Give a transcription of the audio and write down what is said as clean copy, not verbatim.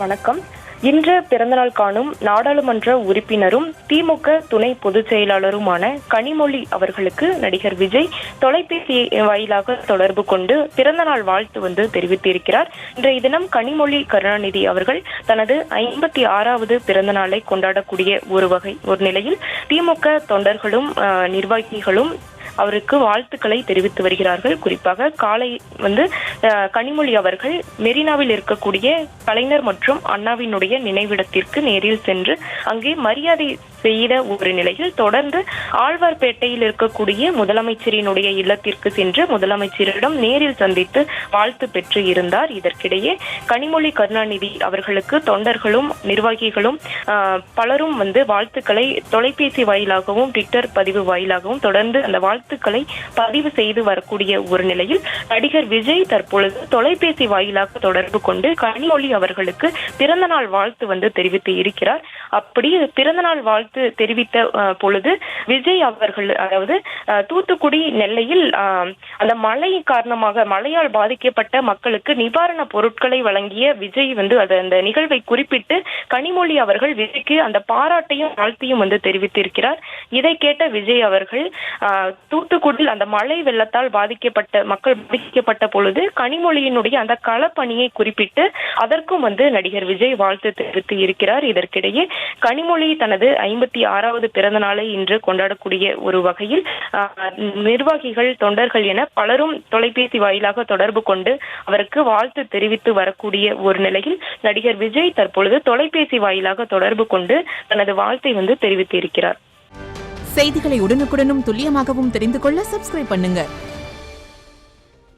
வணக்கம். இன்று பிறந்தநாள் காணும் நாடாளுமன்ற உறுப்பினரும் திமுக துணை பொதுச் செயலாளருமான கனிமொழி அவர்களுக்கு நடிகர் விஜய் தொலைபேசி வாயிலாக தொடர்பு கொண்டு பிறந்தநாள் வாழ்த்து தெரிவித்திருக்கிறார். இன்றைய தினம் கனிமொழி கருணாநிதி அவர்கள் தனது 56வது பிறந்த நாளை கொண்டாடக்கூடிய ஒரு நிலையில் திமுக தொண்டர்களும் நிர்வாகிகளும் அவருக்கு வாழ்த்துக்களை தெரிவித்து வருகிறார்கள். குறிப்பாக காலை கனிமொழி அவர்கள் மெரினாவில் இருக்கக்கூடிய கலைஞர் மற்றும் அண்ணாவினுடைய நினைவிடத்திற்கு நேரில் சென்று அங்கே மரியாதை செய்த ஒரு நிலையில் தொடர்ந்து ஆழ்வார்பேட்டையில் இருக்கக்கூடிய முதலமைச்சரினுடைய இல்லத்திற்கு சென்று முதலமைச்சரிடம் நேரில் சந்தித்து வாழ்த்து பெற்று இருந்தார். இதற்கிடையே கனிமொழி கருணாநிதி அவர்களுக்கு தொண்டர்களும் நிர்வாகிகளும் பலரும் வாழ்த்துக்களை தொலைபேசி வாயிலாகவும் ட்விட்டர் பதிவு வாயிலாகவும் தொடர்ந்து அந்த வாழ்த்துக்களை பதிவு செய்து வரக்கூடிய ஒரு நிலையில் நடிகர் விஜய் தற்பொழுது தொலைபேசி வாயிலாக தொடர்பு கொண்டு கனிமொழி அவர்களுக்கு பிறந்தநாள் வாழ்த்து தெரிவித்து இருக்கிறார். அப்படி பிறந்தநாள் வாழ்த்து தெரிவித்த பொழுது விஜய் அவர்கள், அதாவது தூத்துக்குடி நெல்லையில் அந்த மழை காரணமாக மழையால் பாதிக்கப்பட்ட மக்களுக்கு நிவாரண பொருட்களை வழங்கிய விஜய் அந்த நிகழ்வை குறிப்பிட்டு கனிமொழி அவர்கள் விஜய்க்கு அந்த பாராட்டையும் வாழ்த்தையும் தெரிவித்திருக்கிறார். இதை கேட்ட விஜய் அவர்கள் தூத்துக்குடியில் அந்த மழை வெள்ளத்தால் பாதிக்கப்பட்ட பொழுது கனிமொழியினுடைய அந்த களப்பணியை குறிப்பிட்டு அதற்கும் நடிகர் விஜய் வாழ்த்து தெரிவித்து இருக்கிறார். இதற்கிடையே கனிமொழி தனது 56வது பிறந்த நாளை இன்று கொண்டாடக்கூடிய ஒரு வகையில் நிர்வாகிகள் தொண்டர்கள் என பலரும் தொலைபேசி வாயிலாக தொடர்பு கொண்டு அவருக்கு வாழ்த்து தெரிவித்து வரக்கூடிய ஒரு நிலையில் நடிகர் விஜய் தற்பொழுது தொலைபேசி வாயிலாக தொடர்பு கொண்டு தனது வாழ்த்தை தெரிவித்து இருக்கிறார். செய்திகளை உடனுக்குடனும் துல்லியமாகவும் தெரிந்து கொள்ள சப்ஸ்கிரைப் பண்ணுங்க.